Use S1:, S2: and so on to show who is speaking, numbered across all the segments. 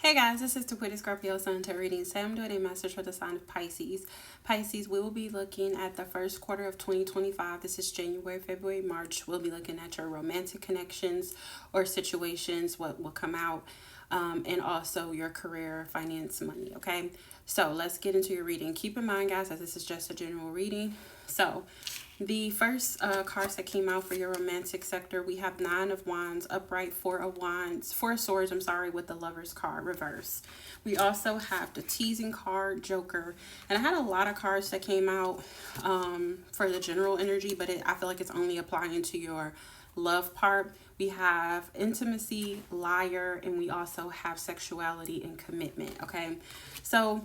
S1: Hey guys, this is Taquita Scorpio Sun Tarot reading. Today I'm doing a message for the sign of Pisces. Pisces, we will be looking at the first quarter of 2025. This is January, February, March. We'll be looking at your romantic connections or situations, what will come out, and also your career, finance, money, okay? So let's get into your reading. Keep in mind, guys, that this is just a general reading. So the first cards that came out for your romantic sector, we have Nine of Wands, upright, Four of Swords, with the Lover's card, reverse. We also have the Teasing card, Joker. And I had a lot of cards that came out for the general energy, but I feel like it's only applying to your love part. We have Intimacy, Liar, and we also have Sexuality and Commitment, okay? So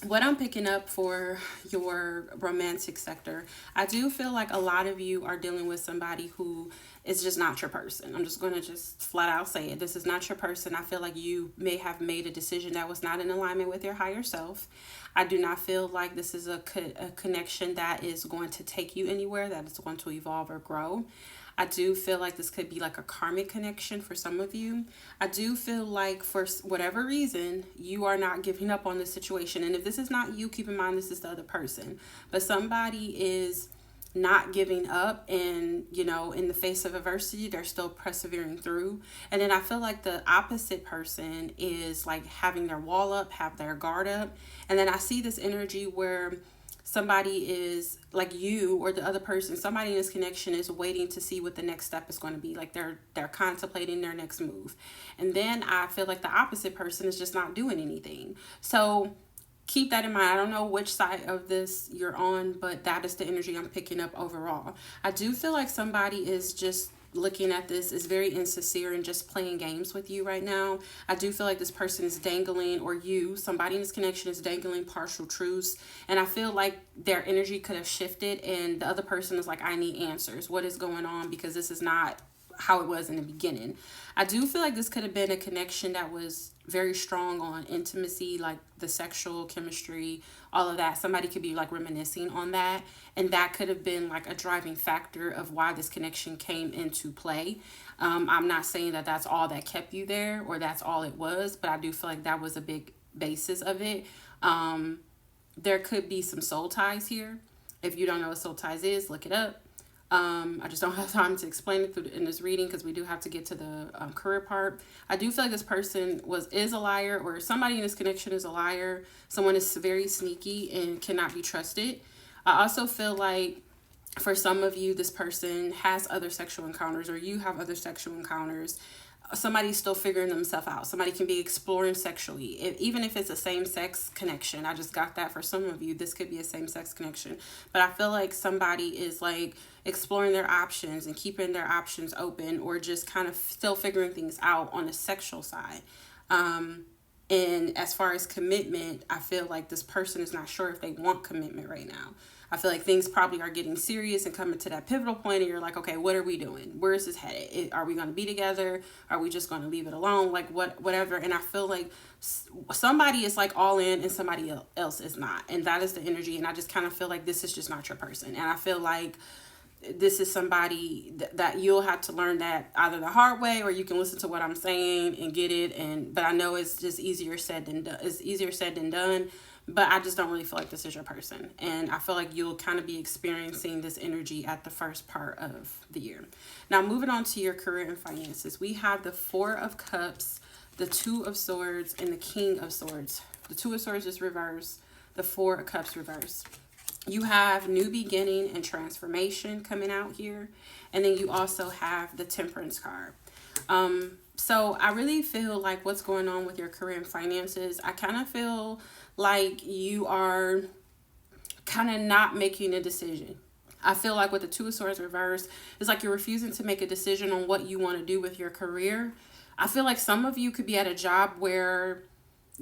S1: what I'm picking up for your romantic sector, I do feel like a lot of you are dealing with somebody who is just not your person. I'm just going to just flat out say it. This is not your person. I feel like you may have made a decision that was not in alignment with your higher self. I do not feel like this is a connection that is going to take you anywhere, that is going to evolve or grow. I do feel like this could be like a karmic connection for some of you. I do feel like for whatever reason, you are not giving up on this situation. And if this is not you, keep in mind this is the other person. But somebody is not giving up, and in the face of adversity, they're still persevering through. And then I feel like the opposite person is like having their wall up, have their guard up. And then I see this energy where somebody is like you or the other person, somebody in this connection is waiting to see what the next step is going to be. Like they're contemplating their next move. And then I feel like the opposite person is just not doing anything. So keep that in mind. I don't know which side of this you're on, but that is the energy I'm picking up overall. I do feel like somebody is just looking at this is very insincere and just playing games with you right now. I do feel like this person is dangling, or somebody in this connection is dangling partial truths. And I feel like their energy could have shifted and the other person is like, I need answers. What is going on? Because this is not how it was in the beginning. I do feel like this could have been a connection that was very strong on intimacy, like the sexual chemistry, all of that. Somebody could be like reminiscing on that, and that could have been like a driving factor of why this connection came into play. I'm not saying that that's all that kept you there or that's all it was, but I do feel like that was a big basis of it. There could be some soul ties here. If you don't know what soul ties is, look it up. I just don't have time to explain it in this reading because we do have to get to the career part. I do feel like this person is a liar, or somebody in this connection is a liar. Someone is very sneaky and cannot be trusted. I also feel like for some of you, this person has other sexual encounters, or you have other sexual encounters. Somebody's still figuring themselves out. Somebody can be exploring sexually, even if it's a same-sex connection. I just got that for some of you. This could be a same-sex connection. But I feel like somebody is like exploring their options and keeping their options open, or just kind of still figuring things out on the sexual side. And as far as commitment, I feel like this person is not sure if they want commitment right now. I feel like things probably are getting serious and coming to that pivotal point, and you're like, okay, what are we doing? Where is this headed? Are we going to be together? Are we just going to leave it alone? Like whatever. And I feel like somebody is like all in and somebody else is not. And that is the energy. And I just kind of feel like this is just not your person. And I feel like this is somebody that you'll have to learn that either the hard way, or you can listen to what I'm saying and get it. But I know it's just easier said than done. It's easier said than done. But I just don't really feel like this is your person. And I feel like you'll kind of be experiencing this energy at the first part of the year. Now, moving on to your career and finances. We have the Four of Cups, the Two of Swords, and the King of Swords. The Two of Swords is reverse. The Four of Cups reverse. You have new beginning and transformation coming out here. And then you also have the Temperance card. So I really feel like what's going on with your career and finances, I kind of feel like you are kind of not making a decision. I feel like with the Two of Swords reverse, it's like you're refusing to make a decision on what you want to do with your career. I feel like some of you could be at a job where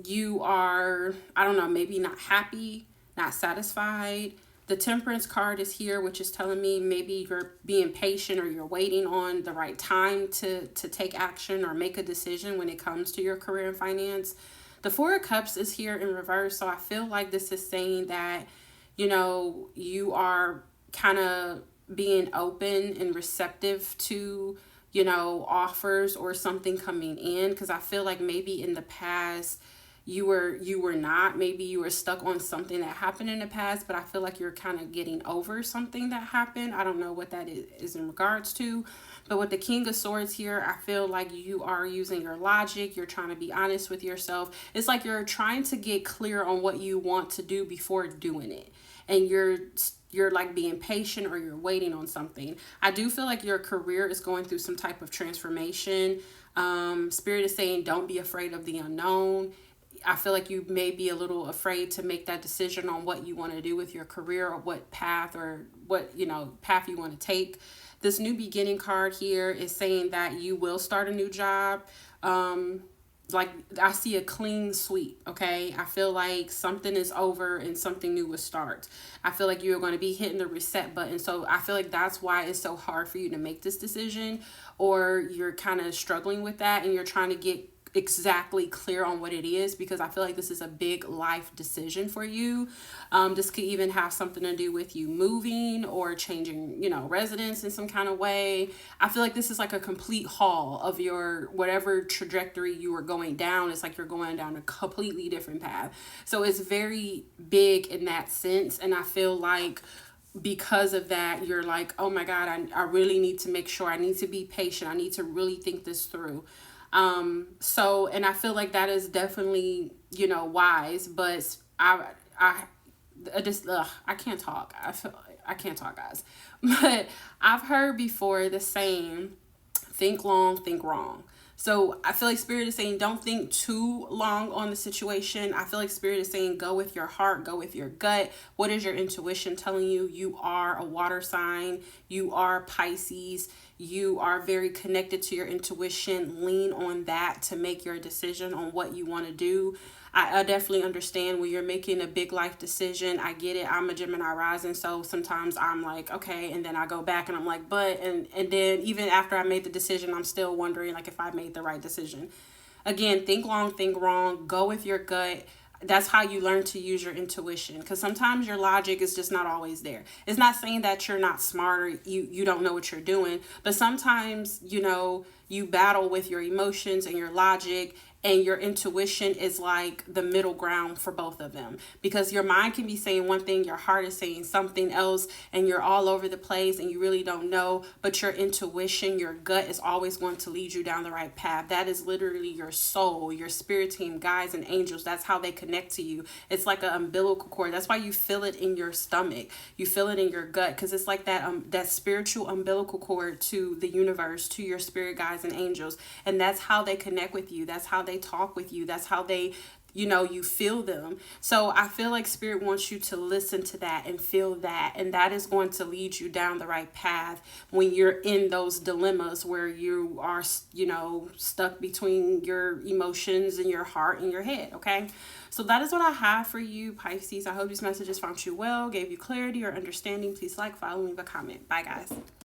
S1: you are, I don't know, maybe not happy, not satisfied. The Temperance card is here, which is telling me maybe you're being patient, or you're waiting on the right time to take action or make a decision when it comes to your career and finance. The Four of Cups is here in reverse, so I feel like this is saying that, you are kind of being open and receptive to, offers or something coming in, because I feel like maybe in the past you were not, maybe you were stuck on something that happened in the past, but I feel like you're kind of getting over something that happened. I don't know what that is in regards to, but with the King of Swords here, I feel like you are using your logic. You're trying to be honest with yourself. It's like you're trying to get clear on what you want to do before doing it, and you're like being patient, or you're waiting on something. I do feel like your career is going through some type of transformation. Spirit is saying don't be afraid of the unknown. I feel like you may be a little afraid to make that decision on what you want to do with your career, or what path, or what, path you want to take. This new beginning card here is saying that you will start a new job. Like I see a clean sweep. Okay, I feel like something is over and something new will start. I feel like you're going to be hitting the reset button. So I feel like that's why it's so hard for you to make this decision, or you're kind of struggling with that, and you're trying to get exactly clear on what it is, because I feel like this is a big life decision for you. This could even have something to do with you moving or changing, residence in some kind of way. I feel like this is like a complete haul of your whatever trajectory you were going down. It's like you're going down a completely different path. So it's very big in that sense. And I feel like because of that, you're like, oh my God, I really need to make sure, I need to be patient. I need to really think this through. And I feel like that is definitely, wise, but I can't talk. I can't talk, guys. But I've heard before the saying, think long, think wrong. So I feel like Spirit is saying don't think too long on the situation. I feel like Spirit is saying go with your heart, go with your gut. What is your intuition telling you? You are a water sign. You are Pisces. You are very connected to your intuition. Lean on that to make your decision on what you want to do. I definitely understand when you're making a big life decision. I get it. I'm a Gemini rising, so sometimes I'm like, okay, and then I go back and I'm like, and then even after I made the decision, I'm still wondering like if I made the right decision. Again, think long, think wrong, go with your gut. That's how you learn to use your intuition, because sometimes your logic is just not always there. It's not saying that you're not smart, or you don't know what you're doing, but sometimes you battle with your emotions and your logic, and your intuition is like the middle ground for both of them, because your mind can be saying one thing, your heart is saying something else, and you're all over the place and you really don't know. But your intuition, your gut, is always going to lead you down the right path. That is literally your soul, your spirit team, guides and angels. That's how they connect to you. It's like an umbilical cord. That's why you feel it in your stomach, you feel it in your gut, because it's like that spiritual umbilical cord to the universe, to your spirit guides and angels. And that's how they connect with you. That's how they talk with you. That's how they, you feel them. So I feel like Spirit wants you to listen to that and feel that, and that is going to lead you down the right path when you're in those dilemmas where you are, stuck between your emotions and your heart and your head. Okay, so that is what I have for you, Pisces. I hope these messages found you well, gave you clarity or understanding. Please like, follow, leave a comment. Bye, guys.